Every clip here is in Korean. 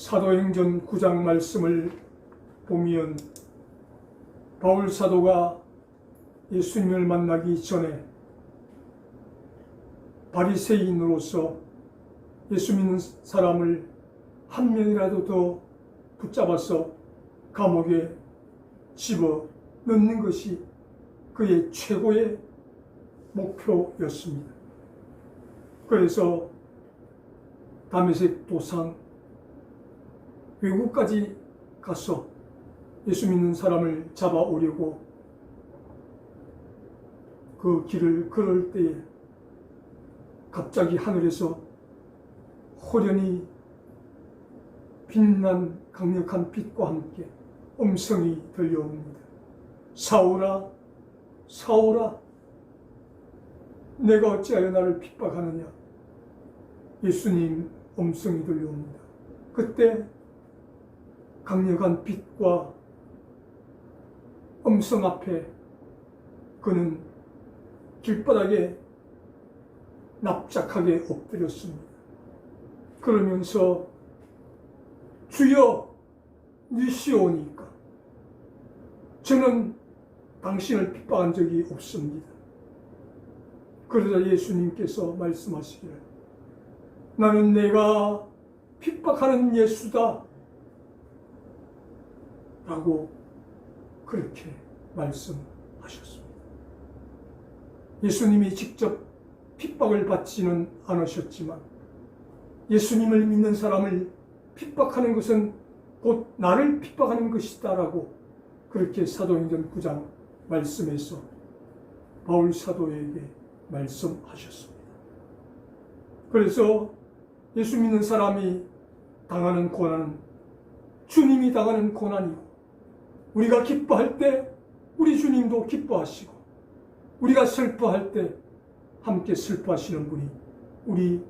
사도행전 9장 말씀을 보면 바울 사도가 예수님을 만나기 전에 바리새인으로서 예수 믿는 사람을 한 명이라도 더 붙잡아서 감옥에 집어 넣는 것이 그의 최고의 목표였습니다. 그래서 다메섹 도상 외국까지 가서 예수 믿는 사람을 잡아오려고 그 길을 걸을 때에 갑자기 하늘에서 호련히 빛난 강력한 빛과 함께 음성이 들려옵니다. 사울아, 사울아, 내가 어찌하여 나를 핍박하느냐. 예수님 음성이 들려옵니다. 그때 강력한 빛과 음성 앞에 그는 길바닥에 납작하게 엎드렸습니다. 그러면서 주여, 니시오니까 저는 당신을 핍박한 적이 없습니다. 그러자 예수님께서 말씀하시기를 나는 내가 핍박하는 예수다 라고 그렇게 말씀하셨습니다. 예수님이 직접 핍박을 받지는 않으셨지만 예수님을 믿는 사람을 핍박하는 것은 곧 나를 핍박하는 것이다 라고 그렇게 사도행전 9장 말씀에서 바울 사도에게 말씀하셨습니다. 그래서 예수 믿는 사람이 당하는 고난은 주님이 당하는 고난이고, 우리가 기뻐할 때 우리 주님도 기뻐하시고, 우리가 슬퍼할 때 함께 슬퍼하시는 분이 우리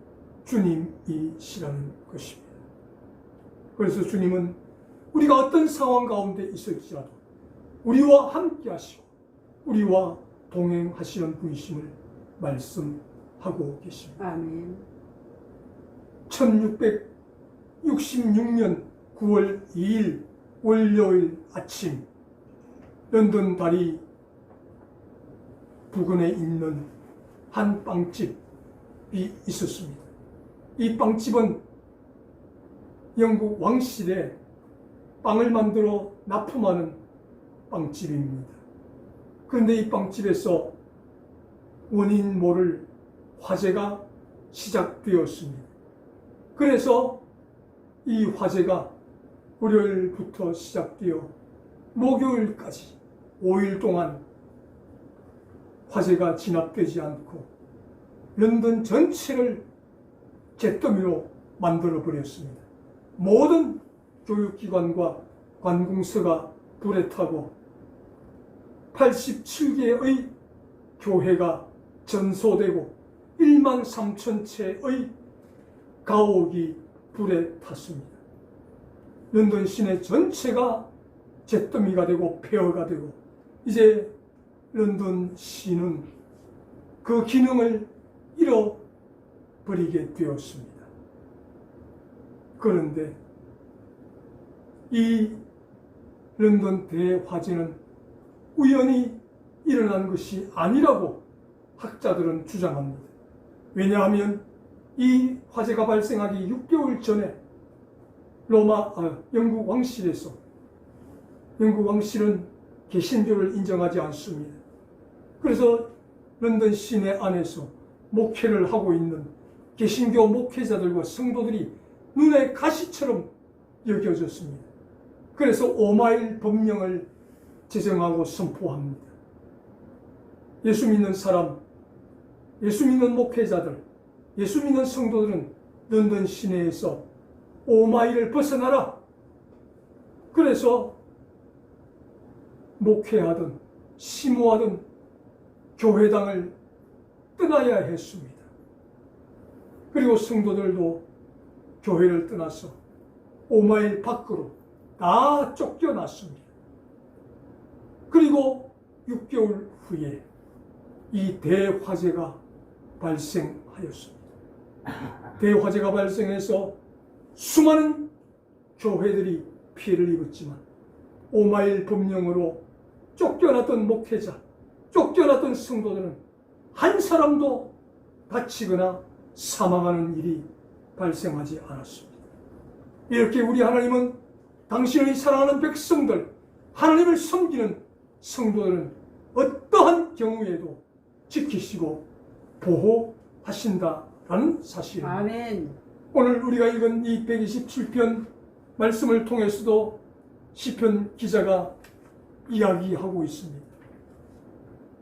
주님이시라는 것입니다. 그래서 주님은 우리가 어떤 상황 가운데 있을지라도 우리와 함께 하시고 우리와 동행하시는 분이심을 말씀하고 계십니다. 아멘. 1666년 9월 2일 월요일 아침, 런던 다리 부근에 있는 한 빵집이 있었습니다. 이 빵집은 영국 왕실에 빵을 만들어 납품하는 빵집입니다. 그런데 이 빵집에서 원인 모를 화재가 시작되었습니다. 그래서 이 화재가 월요일부터 시작되어 목요일까지 5일 동안 화재가 진압되지 않고 런던 전체를 잿더미로 만들어 버렸습니다. 모든 교육기관과 관공서가 불에 타고 87개의 교회가 전소되고 1만 3천 채의 가옥이 불에 탔습니다. 런던 시내 전체가 잿더미가 되고 폐허가 되고 이제 런던 시는 그 기능을 잃어버리게 되었습니다. 그런데 이 런던 대화재는 우연히 일어난 것이 아니라고 학자들은 주장합니다. 왜냐하면 이 화재가 발생하기 6개월 전에 영국 왕실에서, 영국 왕실은 개신교를 인정하지 않습니다. 그래서 런던 시내 안에서 목회를 하고 있는 개신교 목회자들과 성도들이 눈에 가시처럼 여겨졌습니다. 그래서 5마일 법령을 제정하고 선포합니다. 예수 믿는 사람, 예수 믿는 목회자들, 예수 믿는 성도들은 런던 시내에서 5마일을 벗어나라. 그래서 목회하든 심호하든 교회당을 떠나야 했습니다. 그리고 성도들도 교회를 떠나서 5마일 밖으로 다 쫓겨났습니다. 그리고 6개월 후에 이 대화재가 발생하였습니다. よし。 대화재가 발생해서 수많은 교회들이 피해를 입었지만 오마일 법령으로 쫓겨났던 목회자, 쫓겨났던 성도들은 한 사람도 다치거나 사망하는 일이 발생하지 않았습니다. 이렇게 우리 하나님은 당신의 사랑하는 백성들, 하나님을 섬기는 성도들은 어떠한 경우에도 지키시고 보호하신다라는 사실입니다. 아멘. 오늘 우리가 읽은 이 127편 말씀을 통해서도 시편 기자가 이야기하고 있습니다.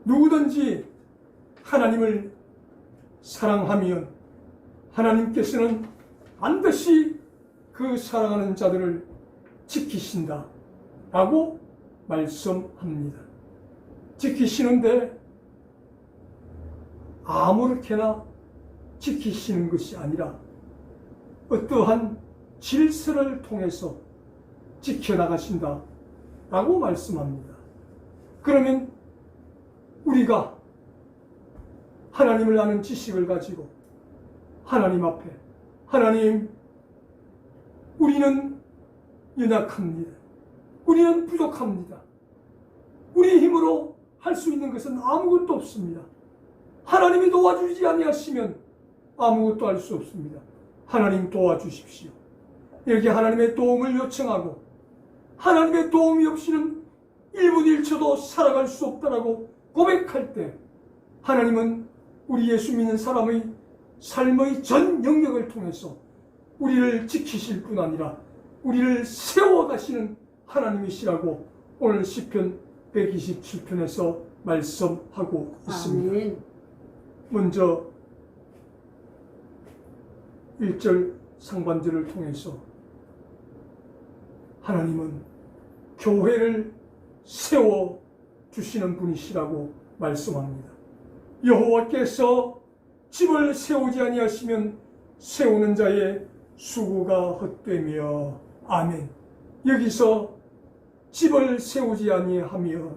누구든지 하나님을 사랑하면 하나님께서는 반드시 그 사랑하는 자들을 지키신다 라고 말씀합니다. 지키시는데 아무렇게나 지키시는 것이 아니라 어떠한 질서를 통해서 지켜나가신다 라고 말씀합니다. 그러면 우리가 하나님을 아는 지식을 가지고 하나님 앞에 하나님, 우리는 연약합니다. 우리는 부족합니다. 우리 힘으로 할 수 있는 것은 아무것도 없습니다. 하나님이 도와주지 아니하시면 아무것도 할 수 없습니다. 하나님 도와주십시오. 이렇게 하나님의 도움을 요청하고 하나님의 도움이 없이는 1분 1초도 살아갈 수 없다라고 고백할 때 하나님은 우리 예수 믿는 사람의 삶의 전 영역을 통해서 우리를 지키실 뿐 아니라 우리를 세워가시는 하나님이시라고 오늘 시편 127편에서 말씀하고 있습니다. 아멘. 먼저 1절 상반절을 통해서 하나님은 교회를 세워주시는 분이시라고 말씀합니다. 여호와께서 집을 세우지 아니하시면 세우는 자의 수고가 헛되며. 아멘. 여기서 집을 세우지 아니하면,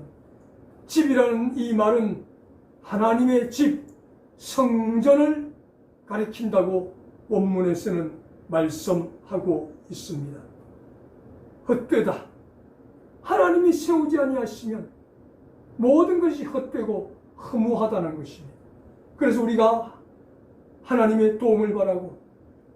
집이라는 이 말은 하나님의 집, 성전을 가리킨다고 원문에서는 말씀하고 있습니다. 헛되다. 하나님이 세우지 아니하시면 모든 것이 헛되고 허무하다는 것입니다. 그래서 우리가 하나님의 도움을 바라고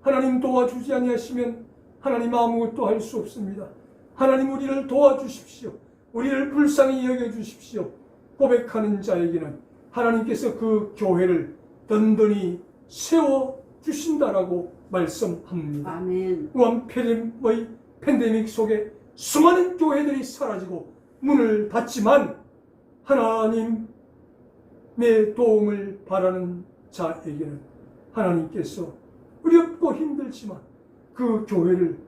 하나님 도와주지 아니하시면 하나님 아무것도 할 수 없습니다. 하나님 우리를 도와주십시오. 우리를 불쌍히 여겨주십시오. 고백하는 자에게는 하나님께서 그 교회를 든든히 세워주신다라고 말씀합니다. 아멘. 또한 팬데믹 속에 수많은 교회들이 사라지고 문을 닫지만 하나님의 도움을 바라는 자에게는 하나님께서 어렵고 힘들지만 그 교회를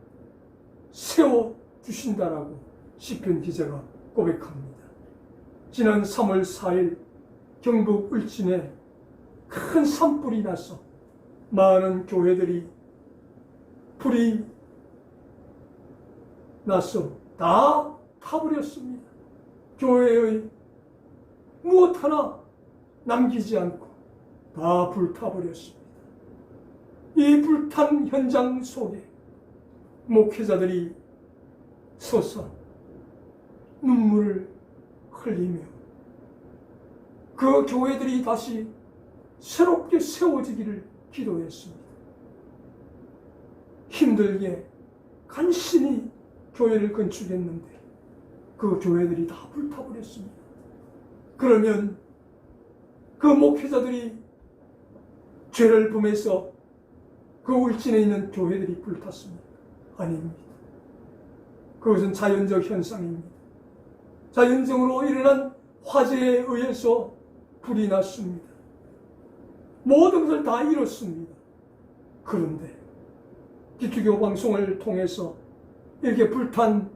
세워주신다라고 시편 기자가 고백합니다. 지난 3월 4일 경북 울진에 큰 산불이 나서 많은 교회들이 불이 나서 다 타버렸습니다. 교회의 무엇 하나 남기지 않고 다 불타버렸습니다. 이 불탄 현장 속에 목회자들이 서서 눈물을 흘리며 그 교회들이 다시 새롭게 세워지기를 기도했습니다. 힘들게 간신히 교회를 건축했는데 그 교회들이 다 불타버렸습니다. 그러면 그 목회자들이 죄를 범해서 그 울진에 있는 교회들이 불탔습니다. 아닙니다. 그것은 자연적 현상입니다. 자연적으로 일어난 화재에 의해서 불이 났습니다. 모든 것을 다 잃었습니다. 그런데 기초교 방송을 통해서 이렇게 불탄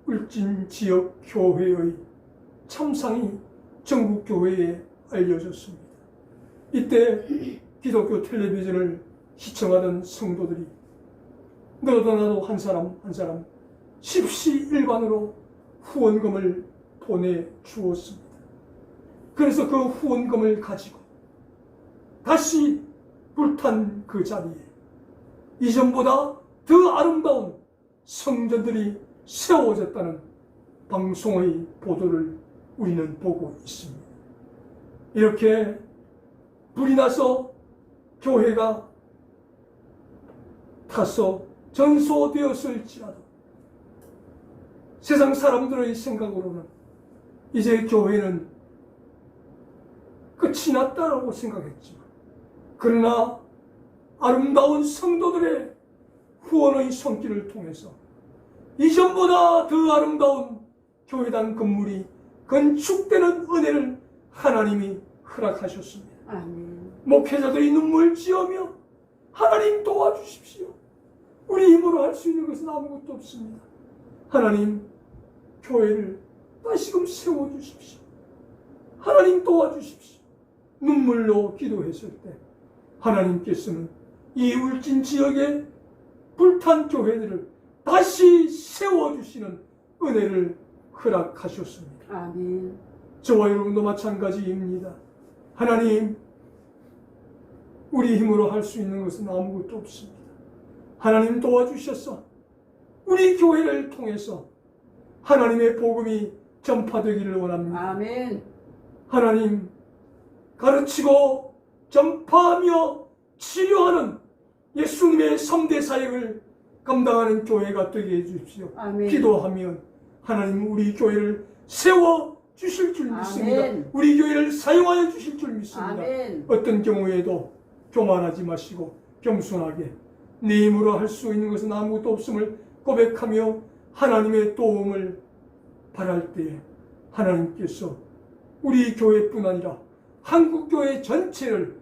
울진 지역 교회의 참상이 전국 교회에 알려졌습니다. 이때 기독교 텔레비전을 시청하던 성도들이 너도 나도 한 사람 한 사람 십시일반으로 후원금을 보내주었습니다. 그래서 그 후원금을 가지고 다시 불탄 그 자리에 이전보다 더 아름다운 성전들이 세워졌다는 방송의 보도를 우리는 보고 있습니다. 이렇게 불이 나서 교회가 타서 전소되었을지라도 세상 사람들의 생각으로는 이제 교회는 끝이 났다라고 생각했지만, 그러나 아름다운 성도들의 후원의 손길을 통해서 이전보다 더 아름다운 교회당 건물이 건축되는 은혜를 하나님이 허락하셨습니다. 아멘. 목회자들이 눈물 지으며 하나님 도와주십시오. 우리 힘으로 할 수 있는 것은 아무것도 없습니다. 하나님, 교회를 다시금 세워주십시오. 하나님 도와주십시오. 눈물로 기도했을 때 하나님께서는 이 울진 지역의 불탄 교회들을 다시 세워주시는 은혜를 허락하셨습니다. 아멘. 저와 여러분도 마찬가지입니다. 하나님, 우리 힘으로 할 수 있는 것은 아무것도 없습니다. 하나님 도와주셔서 우리 교회를 통해서 하나님의 복음이 전파되기를 원합니다. 아멘. 하나님, 가르치고 전파하며 치료하는 예수님의 3대 사역을 감당하는 교회가 되게 해주십시오. 아멘. 기도하면 하나님 우리 교회를 세워주실 줄 믿습니다. 아멘. 우리 교회를 사용하여 주실 줄 믿습니다. 아멘. 어떤 경우에도 교만하지 마시고 겸손하게 내 힘으로 할 수 있는 것은 아무것도 없음을 고백하며 하나님의 도움을 바랄 때에 하나님께서 우리 교회뿐 아니라 한국교회 전체를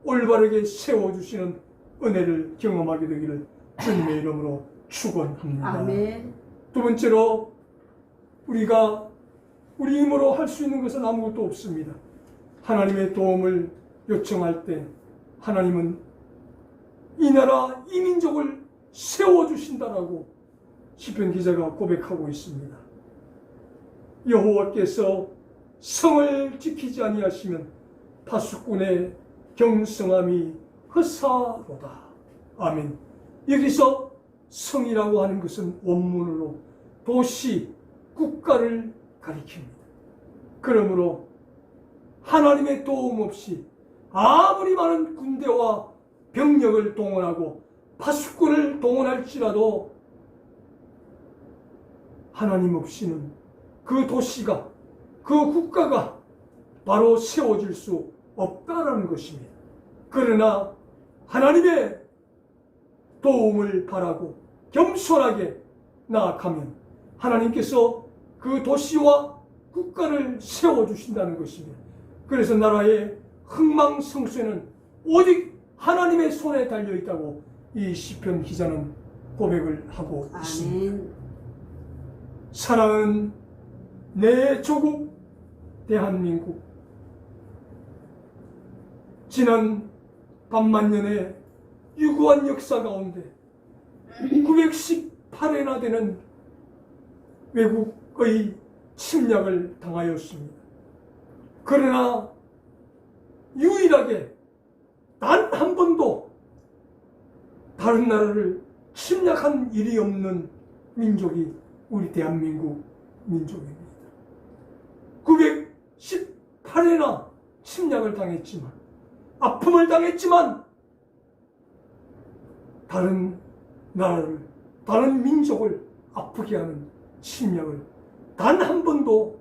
올바르게 세워주시는 은혜를 경험하게 되기를 주님의 이름으로 축원합니다. 아멘. 두 번째로, 우리가 우리 힘으로 할 수 있는 것은 아무것도 없습니다. 하나님의 도움을 요청할 때 하나님은 이 나라 이 민족을 세워주신다라고 시편 기자가 고백하고 있습니다. 여호와께서 성을 지키지 아니하시면 파수꾼의 경성함이 허사로다. 아멘. 여기서 성이라고 하는 것은 원문으로 도시, 국가를 가리킵니다. 그러므로 하나님의 도움 없이 아무리 많은 군대와 병력을 동원하고 파수꾼을 동원할지라도 하나님 없이는 그 도시가, 그 국가가 바로 세워질 수 없다라는 것입니다. 그러나 하나님의 도움을 바라고 겸손하게 나아가면 하나님께서 그 도시와 국가를 세워주신다는 것입니다. 그래서 나라의 흥망성쇠는 오직 하나님의 손에 달려있다고 이 시편 기자는 고백을 하고 있습니다. 아멘. 사랑하는 내 조국 대한민국, 지난 반만년의 유구한 역사 가운데 918회나 되는 외국의 침략을 당하였습니다. 그러나 유일하게 단 한 번도 다른 나라를 침략한 일이 없는 민족이 우리 대한민국 민족입니다. 918회나 침략을 당했지만, 아픔을 당했지만, 다른 나라를, 다른 민족을 아프게 하는 침략을 단 한 번도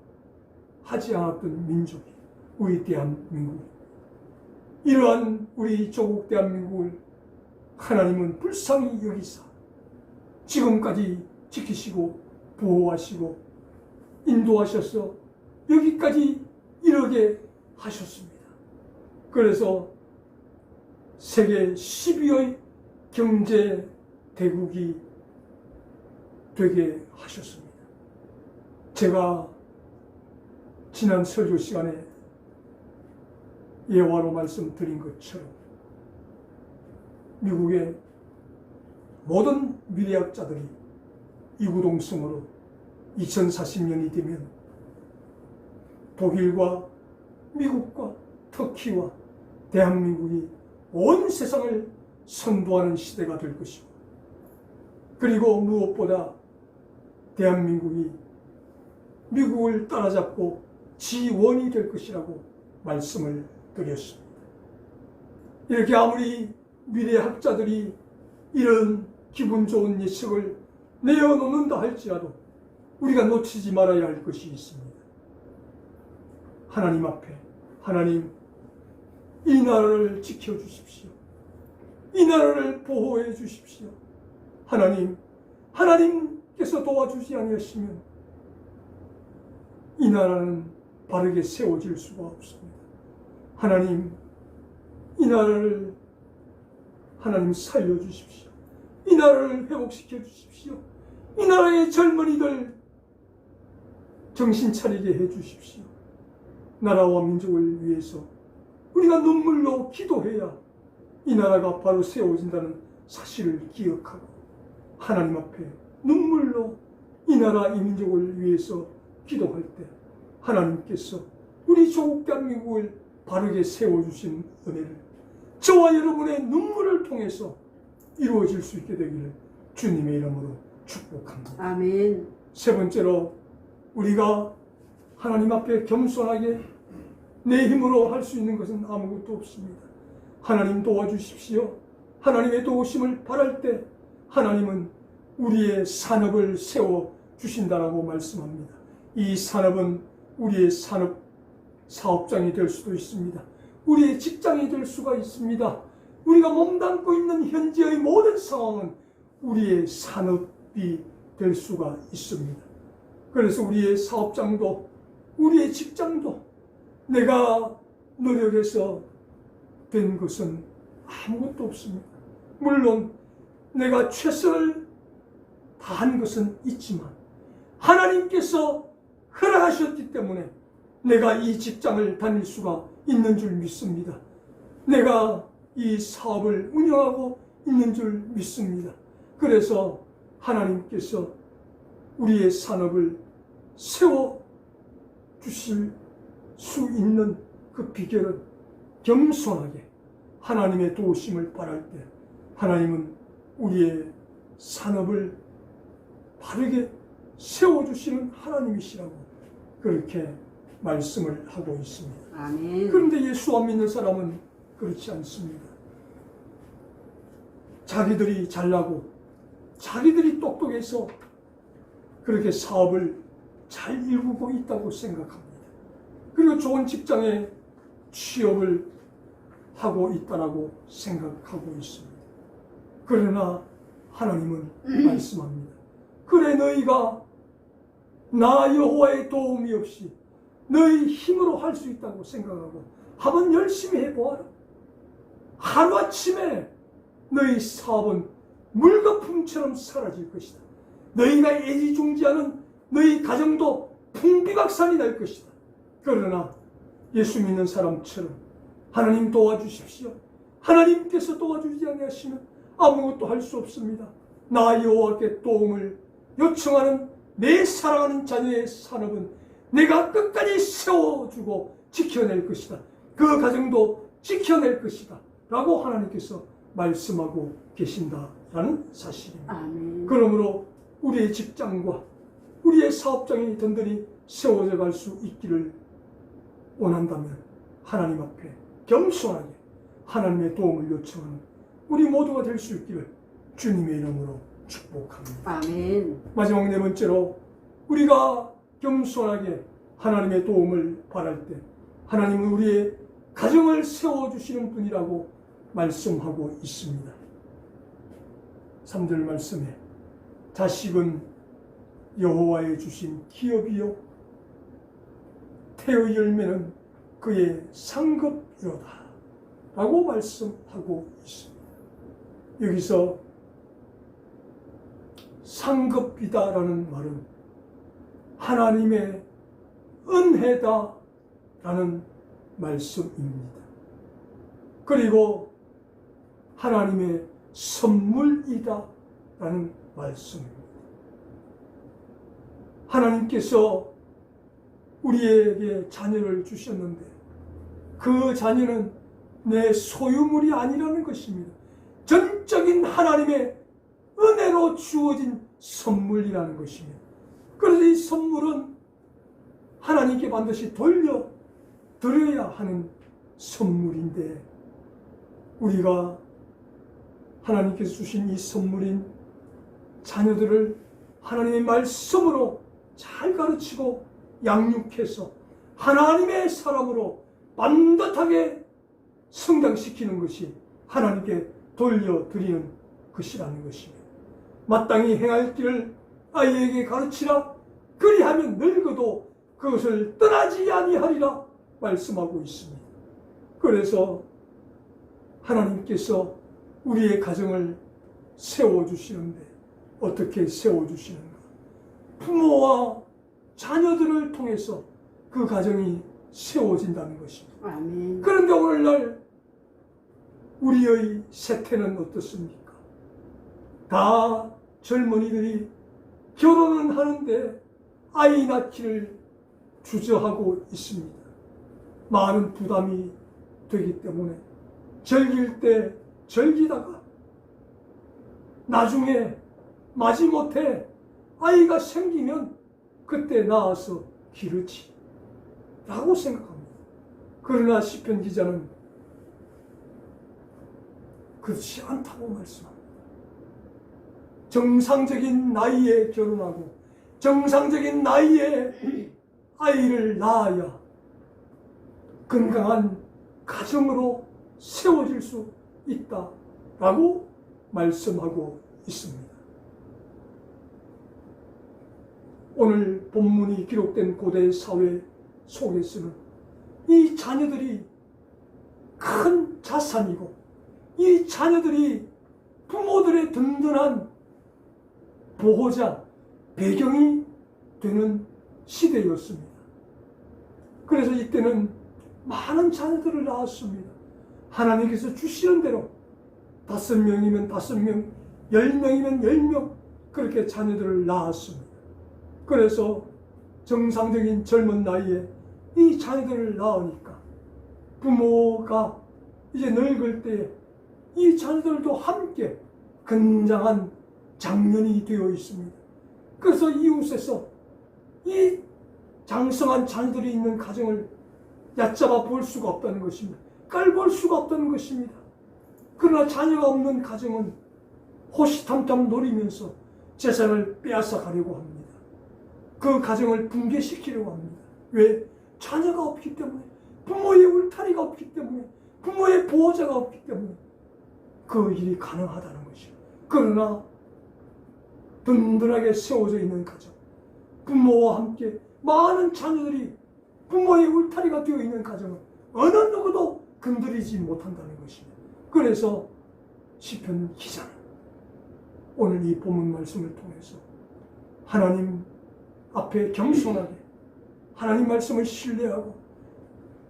하지 않았던 민족이 우리 대한민국입니다. 이러한 우리 조국 대한민국을 하나님은 불쌍히 여기사 지금까지 지키시고 보호하시고 인도하셔서 여기까지 이르게 하셨습니다. 그래서 세계 10위의 경제 대국이 되게 하셨습니다. 제가 지난 설교 시간에 예화로 말씀드린 것처럼 미국의 모든 미래학자들이 이구동성으로 2040년이 되면 독일과 미국과 터키와 대한민국이 온 세상을 선도하는 시대가 될 것이고, 그리고 무엇보다 대한민국이 미국을 따라잡고 지원이 될 것이라고 말씀을 드렸습니다. 이렇게 아무리 미래학자들이 이런 기분 좋은 예측을 내어놓는다 할지라도 우리가 놓치지 말아야 할 것이 있습니다. 하나님 앞에, 하나님, 이 나라를 지켜주십시오. 이 나라를 보호해 주십시오. 하나님, 하나님께서 도와주지 아니하시면 이 나라는 바르게 세워질 수가 없습니다. 하나님, 이 나라를 하나님 살려주십시오. 이 나라를 회복시켜 주십시오. 이 나라의 젊은이들 정신 차리게 해 주십시오. 나라와 민족을 위해서 우리가 눈물로 기도해야 이 나라가 바로 세워진다는 사실을 기억하고 하나님 앞에 눈물로 이 나라 이 민족을 위해서 기도할 때 하나님께서 우리 조국 대한민국을 바르게 세워주신 은혜를 저와 여러분의 눈물을 통해서 이루어질 수 있게 되기를 주님의 이름으로 축복합니다. 아멘. 세 번째로 우리가 하나님 앞에 겸손하게 내 힘으로 할 수 있는 것은 아무것도 없습니다. 하나님 도와주십시오. 하나님의 도우심을 바랄 때 하나님은 우리의 산업을 세워주신다라고 말씀합니다. 이 산업은 우리의 사업장이 될 수도 있습니다. 우리의 직장이 될 수가 있습니다. 우리가 몸담고 있는 현재의 모든 상황은 우리의 산업이 될 수가 있습니다. 그래서 우리의 사업장도 우리의 직장도 내가 노력해서 된 것은 아무것도 없습니다. 물론 내가 최선을 다한 것은 있지만 하나님께서 허락하셨기 때문에 내가 이 직장을 다닐 수가 있는 줄 믿습니다. 내가 이 사업을 운영하고 있는 줄 믿습니다. 그래서 하나님께서 우리의 산업을 세워주실 수 있는 그 비결은 겸손하게 하나님의 도우심을 바랄 때 하나님은 우리의 산업을 바르게 세워주시는 하나님이시라고 그렇게 말씀을 하고 있습니다. 아멘. 그런데 예수 안 믿는 사람은 그렇지 않습니다. 자기들이 잘나고 자기들이 똑똑해서 그렇게 사업을 잘 이루고 있다고 생각합니다. 그리고 좋은 직장에 취업을 하고 있다고 생각하고 있습니다. 그러나 하나님은 말씀합니다. 그래 너희가 나 여호와의 도움이 없이 너희 힘으로 할 수 있다고 생각하고 한번 열심히 해보아라. 하루아침에 너희 사업은 물거품처럼 사라질 것이다. 너희가 애지중지하는 너희 가정도 풍비박산이 날 것이다. 그러나 예수 믿는 사람처럼 하나님 도와주십시오. 하나님께서 도와주지 아니하시면 아무것도 할 수 없습니다. 나 여호와께 도움을 요청하는 내 사랑하는 자녀의 산업은 내가 끝까지 세워주고 지켜낼 것이다. 그 가정도 지켜낼 것이다. 라고 하나님께서 말씀하고 계신다라는 사실입니다. 아멘. 그러므로 우리의 직장과 우리의 사업장이 든든히 세워져 갈 수 있기를 원한다면 하나님 앞에 겸손하게 하나님의 도움을 요청하는 우리 모두가 될 수 있기를 주님의 이름으로 축복합니다. 아멘. 마지막 네 번째로 우리가 겸손하게 하나님의 도움을 바랄 때 하나님은 우리의 가정을 세워주시는 분이라고 말씀하고 있습니다. 3절 말씀에 자식은 여호와의 주신 기업이요 태의 열매는 그의 상급이로다 라고 말씀하고 있습니다. 여기서 상급이다라는 말은 하나님의 은혜다라는 말씀입니다. 그리고 하나님의 선물이다라는 말씀입니다. 하나님께서 우리에게 자녀를 주셨는데 그 자녀는 내 소유물이 아니라는 것입니다. 전적인 하나님의 은혜로 주어진 선물이라는 것입니다. 그래서 이 선물은 하나님께 반드시 돌려드려야 하는 선물인데, 우리가 하나님께서 주신 이 선물인 자녀들을 하나님의 말씀으로 잘 가르치고 양육해서 하나님의 사람으로 반듯하게 성장시키는 것이 하나님께 돌려드리는 것이라는 것입니다. 마땅히 행할 길을 아이에게 가르치라. 그리하면 늙어도 그것을 떠나지 아니하리라 말씀하고 있습니다. 그래서 하나님께서 우리의 가정을 세워주시는데 어떻게 세워주시는가? 부모와 자녀들을 통해서 그 가정이 세워진다는 것입니다. 아멘. 그런데 오늘날 우리의 세태는 어떻습니까? 다 젊은이들이 결혼은 하는데 아이 낳기를 주저하고 있습니다. 많은 부담이 되기 때문에 즐길 때 즐기다가 나중에 마지못해 아이가 생기면 그때 낳아서 기르지 라고 생각합니다. 그러나 시편 기자는 그렇지 않다고 말씀합니다. 정상적인 나이에 결혼하고 정상적인 나이에 아이를 낳아야 건강한 가정으로 세워질 수 있다라고 말씀하고 있습니다. 오늘 본문이 기록된 고대 사회 속에서는 이 자녀들이 큰 자산이고 이 자녀들이 부모들의 든든한 보호자, 배경이 되는 시대였습니다. 그래서 이때는 많은 자녀들을 낳았습니다. 하나님께서 주시는 대로 5명이면 5명, 10명이면 10명 그렇게 자녀들을 낳았습니다. 그래서 정상적인 젊은 나이에 이 자녀들을 낳으니까 부모가 이제 늙을 때 이 자녀들도 함께 건장한 장년이 되어 있습니다. 그래서 이웃에서 이 장성한 자녀들이 있는 가정을 얕잡아 볼 수가 없다는 것입니다. 깔볼 수가 없다는 것입니다. 그러나 자녀가 없는 가정은 호시탐탐 노리면서 재산을 빼앗아 가려고 합니다. 그 가정을 붕괴시키려고 합니다. 왜? 자녀가 없기 때문에, 부모의 울타리가 없기 때문에, 부모의 보호자가 없기 때문에 그 일이 가능하다는 것이죠. 그러나 든든하게 세워져 있는 가정, 부모와 함께 많은 자녀들이 부모의 울타리가 되어 있는 가정은 어느 누구도 건드리지 못한다는 것입니다. 그래서 시편 기자는 오늘 이 본문 말씀을 통해서 하나님 앞에 겸손하게 하나님 말씀을 신뢰하고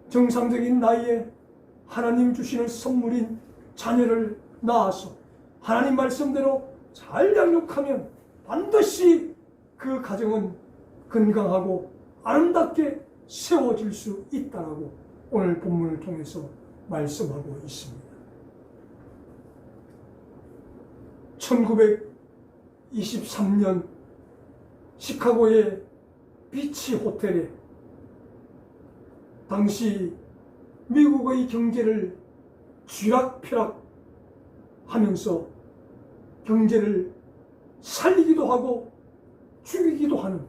정상적인 나이에 하나님 주시는 선물인 자녀를 낳아서 하나님 말씀대로 잘 양육하면 반드시 그 가정은 건강하고 아름답게 세워질 수 있다고 오늘 본문을 통해서 말씀하고 있습니다. 1923년 시카고의 비치 호텔에 당시 미국의 경제를 쥐락펴락 하면서 경제를 살리기도 하고 죽이기도 하는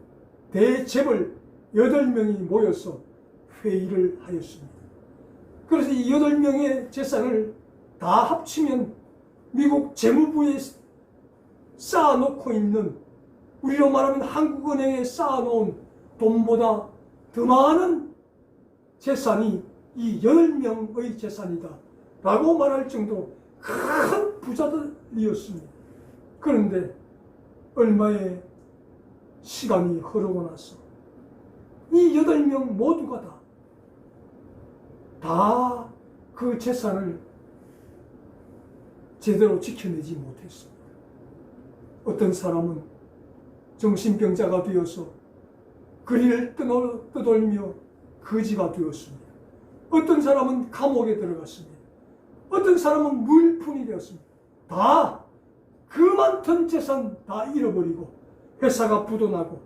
대재벌 8명이 모여서 회의를 하였습니다. 그래서 이 8명의 재산을 다 합치면 미국 재무부에 쌓아놓고 있는, 우리로 말하면 한국은행에 쌓아놓은 돈보다 더 많은 재산이 이 8명의 재산이다 라고 말할 정도로 큰 부자들이었습니다. 그런데 얼마의 시간이 흐르고 나서 이 8명 모두가 다 그 재산을 제대로 지켜내지 못했습니다. 어떤 사람은 정신병자가 되어서 거리를 떠돌며 거지가 되었습니다. 어떤 사람은 감옥에 들어갔습니다. 어떤 사람은 무일푼이 되었습니다. 다 그 많던 재산 다 잃어버리고 회사가 부도나고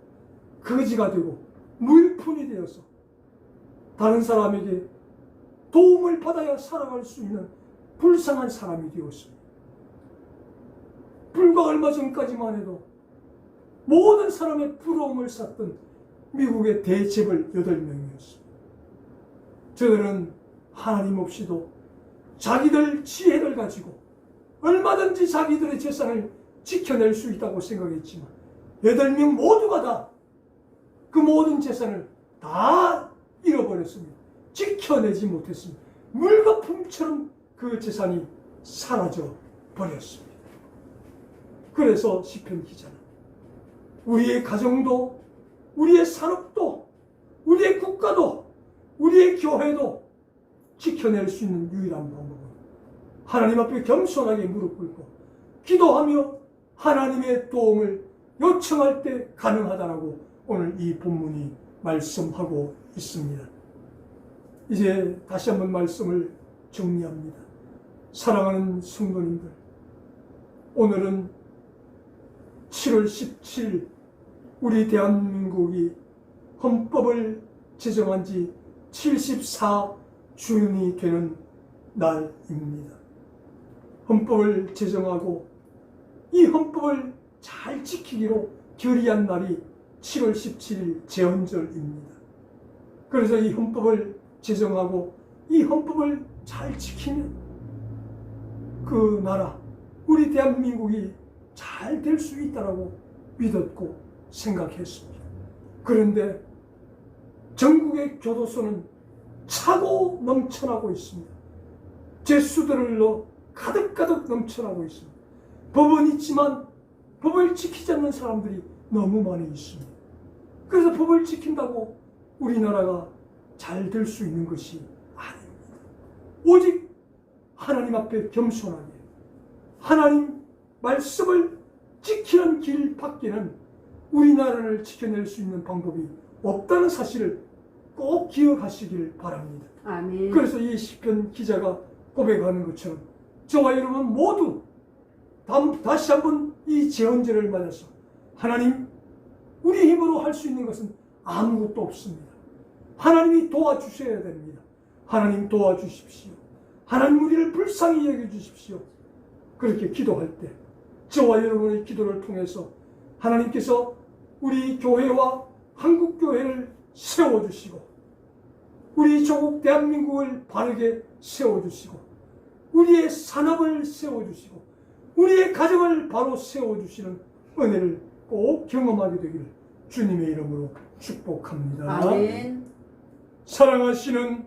거지가 되고 무일푼이 되어서 다른 사람에게 도움을 받아야 살아갈 수 있는 불쌍한 사람이 되었습니다. 불과 얼마 전까지만 해도 모든 사람의 부러움을 샀던 미국의 대재벌 8명이었습니다. 저들은 하나님 없이도 자기들 지혜를 가지고 얼마든지 자기들의 재산을 지켜낼 수 있다고 생각했지만 8명 모두가 다 그 모든 재산을 다 잃어버렸습니다. 지켜내지 못했습니다. 물거품처럼 그 재산이 사라져 버렸습니다. 그래서 시편 기자는 우리의 가정도, 우리의 산업도, 우리의 국가도, 우리의 교회도 지켜낼 수 있는 유일한 방법은 하나님 앞에 겸손하게 무릎 꿇고 기도하며 하나님의 도움을 요청할 때 가능하다라고 오늘 이 본문이 말씀하고 있습니다. 이제 다시 한번 말씀을 정리합니다. 사랑하는 성도님들, 오늘은 7월 17일 우리 대한민국이 헌법을 제정한 지 74주년이 되는 날입니다. 헌법을 제정하고 이 헌법을 잘 지키기로 결의한 날이 7월 17일 제헌절입니다. 그래서 이 헌법을 제정하고 이 헌법을 잘 지키면 그 나라, 우리 대한민국이 잘 될 수 있다고 믿었고 생각했습니다. 그런데 전국의 교도소는 차고 넘쳐나고 있습니다. 죄수들로 가득가득 넘쳐나고 있습니다. 법은 있지만 법을 지키지 않는 사람들이 너무 많이 있습니다. 그래서 법을 지킨다고 우리나라가 잘 될 수 있는 것이 아닙니다. 오직 하나님 앞에 겸손하게 하나님 말씀을 지키는 길 밖에는 우리나라를 지켜낼 수 있는 방법이 없다는 사실을 꼭 기억하시길 바랍니다. 아멘. 그래서 이 시편 기자가 고백하는 것처럼 저와 여러분 모두 다시 한번 이 제헌절을 맞아서 하나님, 우리 힘으로 할 수 있는 것은 아무것도 없습니다. 하나님이 도와주셔야 됩니다. 하나님 도와주십시오. 하나님 우리를 불쌍히 여겨주십시오. 그렇게 기도할 때 저와 여러분의 기도를 통해서 하나님께서 우리 교회와 한국교회를 세워주시고 우리 조국 대한민국을 바르게 세워주시고 우리의 산업을 세워주시고 우리의 가정을 바로 세워주시는 은혜를 꼭 경험하게 되기를 주님의 이름으로 축복합니다. 아멘. 사랑하시는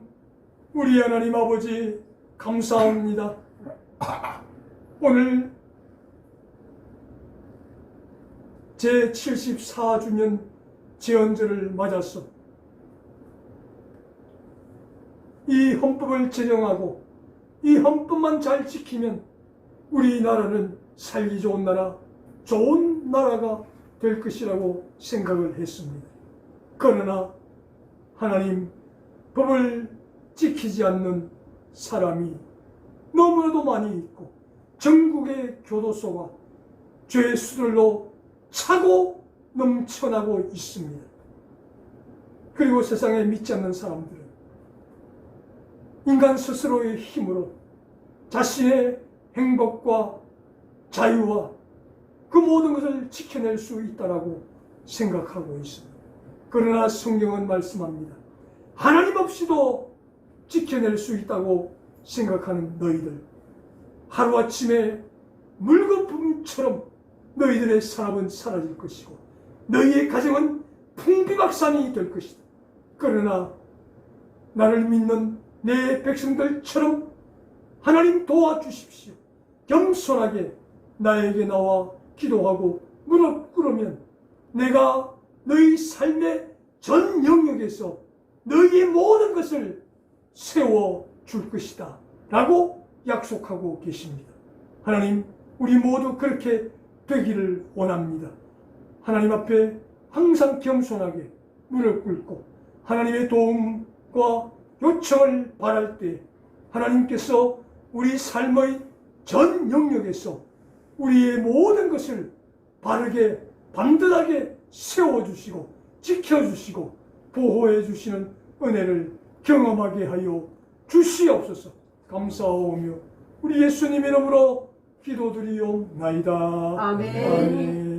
우리 하나님 아버지 감사합니다. 오늘 제74주년 제헌절을 맞아서 이 헌법을 제정하고 이 헌법만 잘 지키면 우리나라는 살기 좋은 나라, 좋은 나라가 될 것이라고 생각을 했습니다. 그러나 하나님, 법을 지키지 않는 사람이 너무나도 많이 있고 전국의 교도소가 죄수들로 차고 넘쳐나고 있습니다. 그리고 세상에 믿지 않는 사람들은 인간 스스로의 힘으로 자신의 행복과 자유와 그 모든 것을 지켜낼 수 있다고 생각하고 있습니다. 그러나 성경은 말씀합니다. 하나님 없이도 지켜낼 수 있다고 생각하는 너희들, 하루아침에 물거품처럼 너희들의 산업은 사라질 것이고 너희의 가정은 풍비박산이 될 것이다. 그러나 나를 믿는 내 백성들처럼 하나님 도와주십시오. 겸손하게 나에게 나와 기도하고 무릎 꿇으면 내가 너희 삶의 전 영역에서 너희의 모든 것을 세워줄 것이다 라고 약속하고 계십니다. 하나님, 우리 모두 그렇게 되기를 원합니다. 하나님 앞에 항상 겸손하게 무릎 꿇고 하나님의 도움과 요청을 바랄 때 하나님께서 우리 삶의 전 영역에서 우리의 모든 것을 바르게 반듯하게 세워주시고 지켜주시고 보호해 주시는 은혜를 경험하게 하여 주시옵소서. 감사하오며 우리 예수님 이름으로 기도드리옵나이다. 아멘. 아멘.